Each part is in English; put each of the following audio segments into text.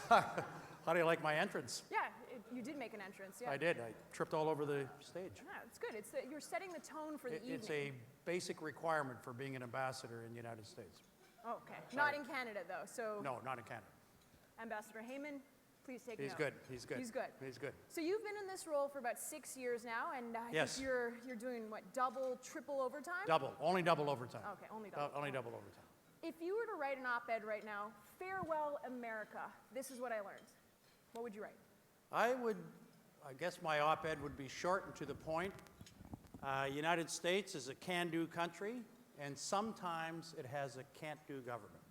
How do you like my entrance? Yeah, you did make an entrance, yeah. I did. I tripped all over the stage. Yeah, it's good. You're setting the tone for the evening. It's a basic requirement for being an ambassador in the United States. Oh, okay. Not in Canada, though. So No, not in Canada. Ambassador Heyman, please take He's note. good. He's good. He's good. He's good. So you've been in this role for about 6 years now, and I Yes. think you're doing, what, double, triple overtime? Double. Only double overtime. Okay, only double. Only double overtime. If you were to write an op-ed right now, "Farewell America, this is what I learned," what would you write? I guess my op-ed would be short and to the point. United States is a can-do country, and sometimes it has a can't-do government.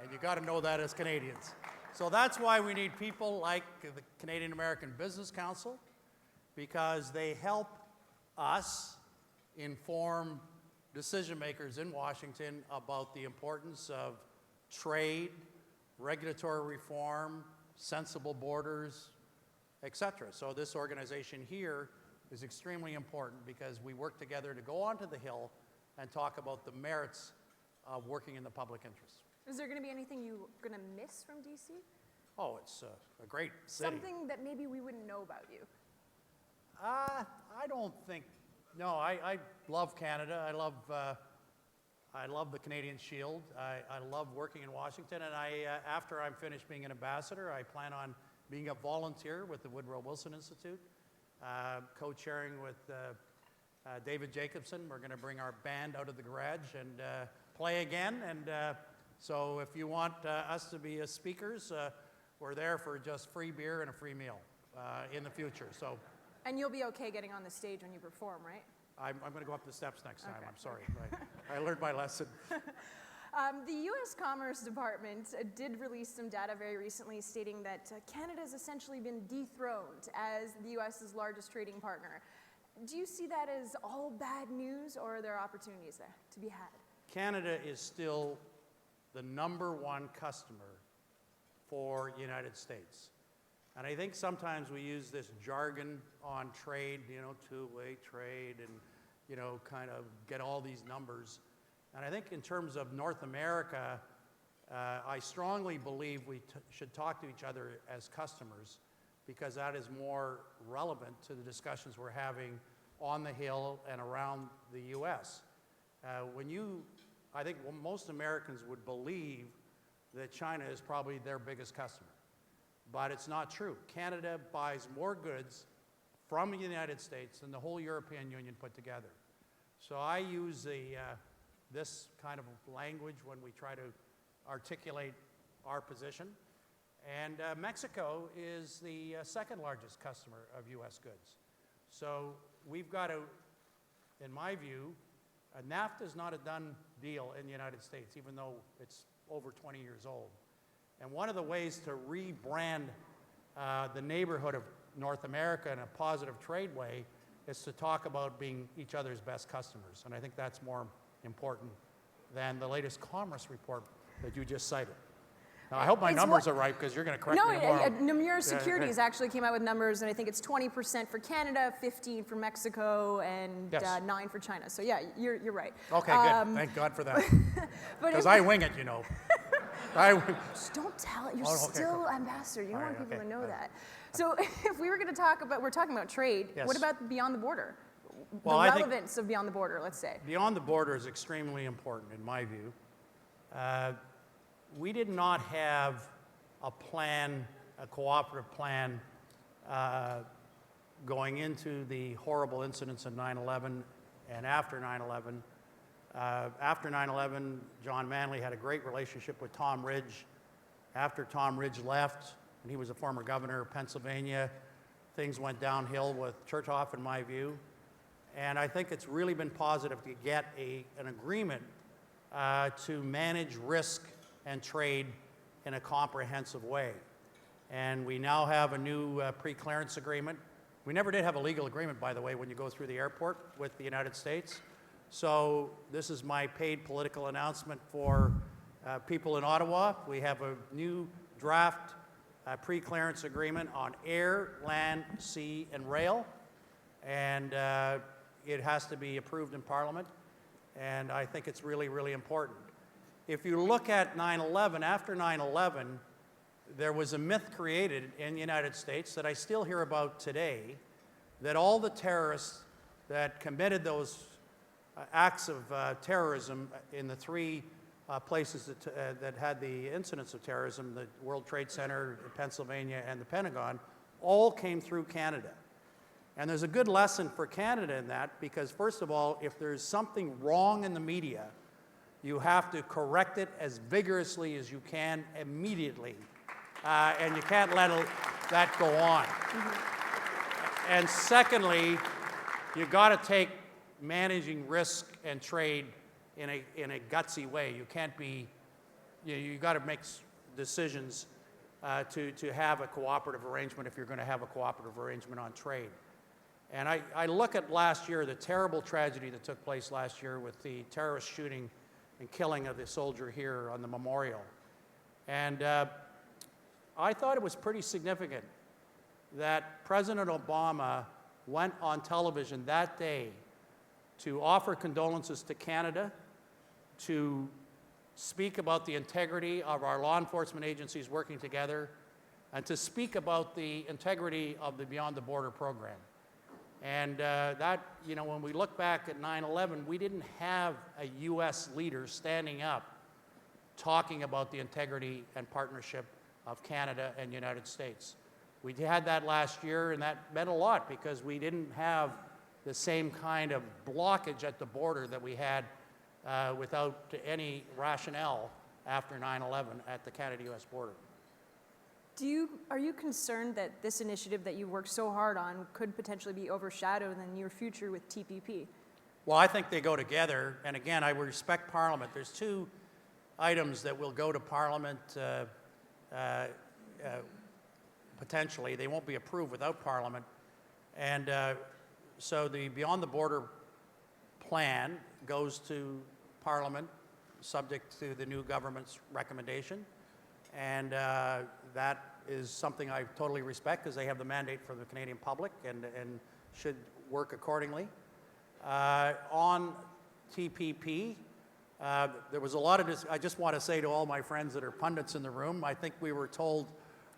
And you got to know that as Canadians. So that's why we need people like the Canadian American Business Council, because they help us inform decision makers in Washington about the importance of trade, regulatory reform, sensible borders, etc. So this organization here is extremely important because we work together to go onto the Hill and talk about the merits of working in the public interest. Is there going to be anything you're going to miss from D.C.? Oh, it's a great city. Something that maybe we wouldn't know about you? I don't think, no, I love Canada. I love the Canadian Shield. I love working in Washington, and after I'm finished being an ambassador, I plan on being a volunteer with the Woodrow Wilson Institute, co-chairing with David Jacobson. We're going to bring our band out of the garage and play again. And so if you want us to be speakers, we're there for just free beer and a free meal in the future. So. And you'll be okay getting on the stage when you perform, right? I'm going to go up the steps next time. Okay. I'm sorry. I learned my lesson. The U.S. Commerce Department did release some data very recently stating that Canada has essentially been dethroned as the U.S.'s largest trading partner. Do you see that as all bad news, or are there opportunities there to be had? Canada is still the #1 customer for the United States. And I think sometimes we use this jargon on trade, two-way trade, and, kind of get all these numbers. And I think in terms of North America, I strongly believe we should talk to each other as customers, because that is more relevant to the discussions we're having on the Hill and around the U.S. I think most Americans would believe that China is probably their biggest customer. But it's not true. Canada buys more goods from the United States than the whole European Union put together. So I use this kind of language when we try to articulate our position. And Mexico is the second largest customer of U.S. goods. So we've got to, in my view, NAFTA is not a done deal in the United States, even though it's over 20 years old. And one of the ways to rebrand the neighborhood of North America in a positive trade way is to talk about being each other's best customers. And I think that's more important than the latest commerce report that you just cited. Now, I hope my numbers are right, because you're going to correct me tomorrow. No, Nomura Securities actually came out with numbers, and I think it's 20% for Canada, 15% for Mexico, and 9% for China. So yeah, you're right. Okay, good. Thank God for that. Because I wing it, Just don't tell it. You're still ambassador. You don't want people to know that. So if we were going to we're talking about trade. Yes. What about beyond the border? Well, the relevance of beyond the border, let's say. Beyond the border is extremely important, in my view. We did not have a plan, a cooperative plan, going into the horrible incidents of 9/11 and after 9/11. After 9/11, John Manley had a great relationship with Tom Ridge. After Tom Ridge left, and he was a former governor of Pennsylvania, things went downhill with Chertoff, in my view. And I think it's really been positive to get an agreement to manage risk and trade in a comprehensive way. And we now have a new pre-clearance agreement. We never did have a legal agreement, by the way, when you go through the airport with the United States. So this is my paid political announcement for people in Ottawa. We have a new draft pre-clearance agreement on air, land, sea, and rail. And it has to be approved in Parliament. And I think it's really, really important. If you look at 9/11, after 9/11, there was a myth created in the United States that I still hear about today, that all the terrorists that committed those acts of terrorism in the three places that had the incidents of terrorism, the World Trade Center, Pennsylvania, and the Pentagon, all came through Canada. And there's a good lesson for Canada in that, because first of all, if there's something wrong in the media, you have to correct it as vigorously as you can immediately. And you can't let that go on. And secondly, you got to take managing risk and trade in a gutsy way. You can't be, you got to make decisions to have a cooperative arrangement if you're going to have a cooperative arrangement on trade. And I look at last year, the terrible tragedy that took place last year with the terrorist shooting and killing of the soldier here on the memorial. And I thought it was pretty significant that President Obama went on television that day to offer condolences to Canada, to speak about the integrity of our law enforcement agencies working together, and to speak about the integrity of the Beyond the Border program. And that, when we look back at 9/11, we didn't have a U.S. leader standing up talking about the integrity and partnership of Canada and the United States. We had that last year, and that meant a lot because we didn't have the same kind of blockage at the border that we had without any rationale after 9/11 at the Canada-U.S. border. Are you concerned that this initiative that you worked so hard on could potentially be overshadowed in the near future with TPP? Well, I think they go together, and again, I respect Parliament. There's two items that will go to Parliament potentially. They won't be approved without Parliament. And so the Beyond the Border plan goes to Parliament, subject to the new government's recommendation. And that is something I totally respect because they have the mandate for the Canadian public and should work accordingly. On TPP, there was a lot of I just want to say to all my friends that are pundits in the room, I think we were told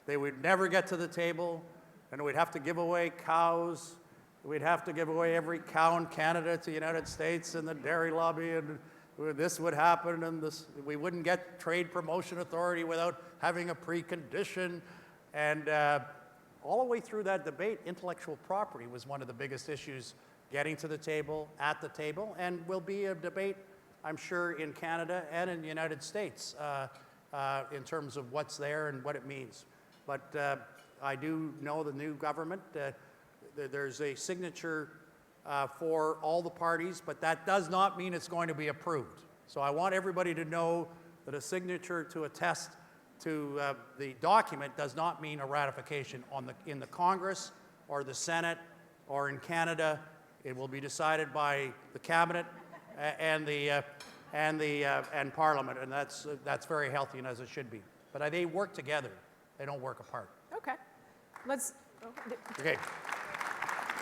they would never get to the table and we'd have to give away cows. We'd have to give away every cow in Canada to the United States and the dairy lobby, and this would happen, and we wouldn't get trade promotion authority without having a precondition. And all the way through that debate, intellectual property was one of the biggest issues getting to the table, at the table, and will be a debate, I'm sure, in Canada and in the United States in terms of what's there and what it means. But I do know the new government, there's a signature for all the parties, but that does not mean it's going to be approved. So I want everybody to know that a signature to attest to the document does not mean a ratification in the Congress or the Senate or in Canada. It will be decided by the Cabinet and Parliament, and that's very healthy and as it should be. But they work together; they don't work apart. Okay, Okay.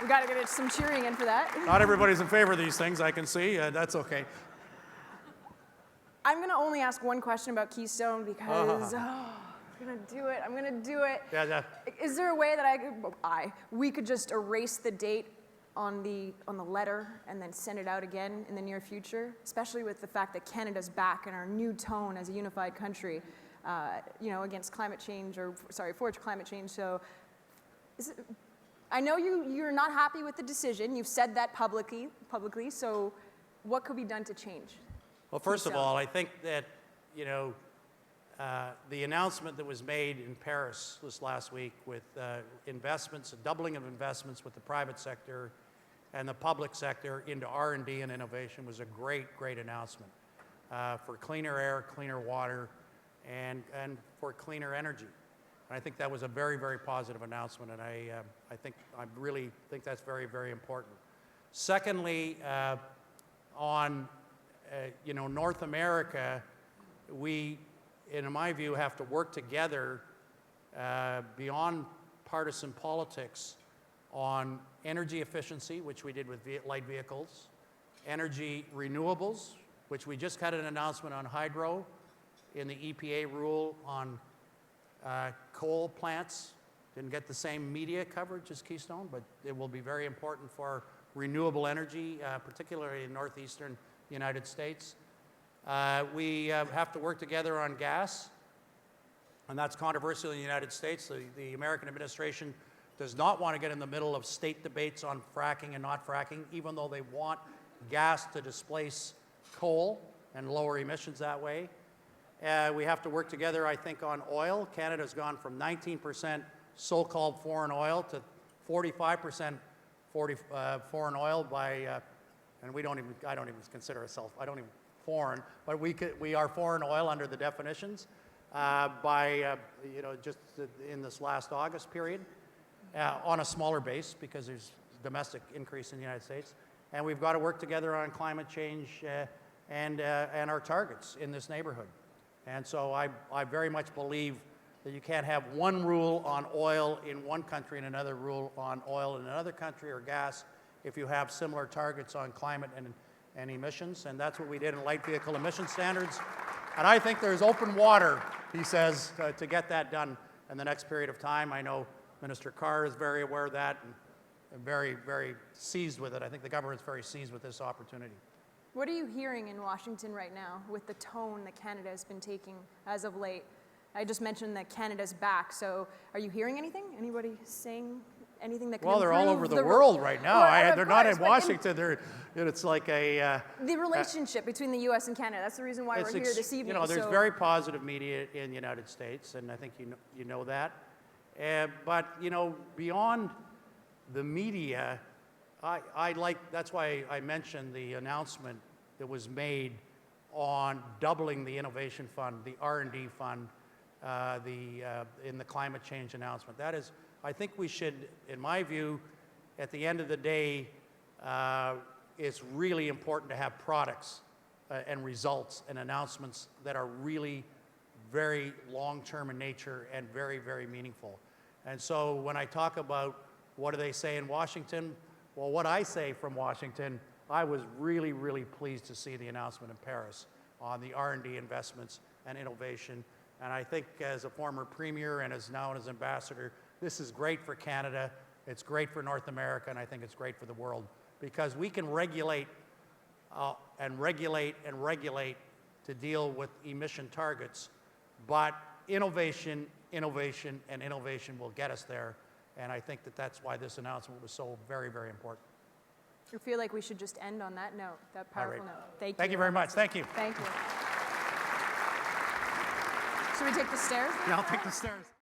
We got to get some cheering in for that. Not everybody's in favor of these things, I can see. That's okay. I'm going to only ask one question about Keystone because I'm going to do it. I'm going to do it. Yeah. Is there a way that we could just erase the date on the letter and then send it out again in the near future, especially with the fact that Canada's back in our new tone as a unified country, against climate change for climate change. So I know you're not happy with the decision. You've said that publicly. So what could be done to change? Well, first of all, I think that, the announcement that was made in Paris this last week with investments, a doubling of investments with the private sector and the public sector into R&D and innovation was a great, great announcement for cleaner air, cleaner water, and for cleaner energy. And I think that was a very, very positive announcement, and I really think that's very, very important. Secondly, on North America, we, in my view, have to work together beyond partisan politics on energy efficiency, which we did with light vehicles, energy renewables, which we just had an announcement on hydro in the EPA rule on Coal plants didn't get the same media coverage as Keystone, but it will be very important for renewable energy, particularly in northeastern United States. We have to work together on gas, and that's controversial in the United States. The American administration does not want to get in the middle of state debates on fracking and not fracking, even though they want gas to displace coal and lower emissions that way. We have to work together, I think, on oil. Canada's gone from 19% so-called foreign oil to 45% foreign oil by, and I don't even consider ourselves, I don't even foreign, but we are foreign oil under the definitions just in this last August period on a smaller base because there's domestic increase in the United States. And we've got to work together on climate change and our targets in this neighborhood. And so I very much believe that you can't have one rule on oil in one country and another rule on oil in another country or gas if you have similar targets on climate and emissions. And that's what we did in light vehicle emission standards. And I think there's open water, he says, to get that done in the next period of time. I know Minister Carr is very aware of that and very, very seized with it. I think the government's very seized with this opportunity. What are you hearing in Washington right now with the tone that Canada has been taking as of late? I just mentioned that Canada's back, so are you hearing anything? Anybody saying anything that could Well, they're all improve over the world right now. They're not in Washington. It's like a... the relationship between the U.S. and Canada, that's the reason why we're here this evening. There's very positive media in the United States, and I think you know that. But, beyond the media, that's why I mentioned the announcement that was made on doubling the innovation fund, the R&D fund, in the climate change announcement. That is, I think we should, in my view, at the end of the day, it's really important to have products and results and announcements that are really very long-term in nature and very, very meaningful. And so when I talk about what do they say in Washington, well, what I say from Washington, I was really, really pleased to see the announcement in Paris on the R&D investments and innovation. And I think as a former premier and as now as ambassador, this is great for Canada, it's great for North America, and I think it's great for the world because we can regulate and regulate and regulate to deal with emission targets, but innovation, innovation, and innovation will get us there. And I think that's why this announcement was so very, very important. I feel like we should just end on that note, that powerful note. Thank you. Thank you very much. Thank you. Thank you. Should we take the stairs? Yeah, I'll take the stairs.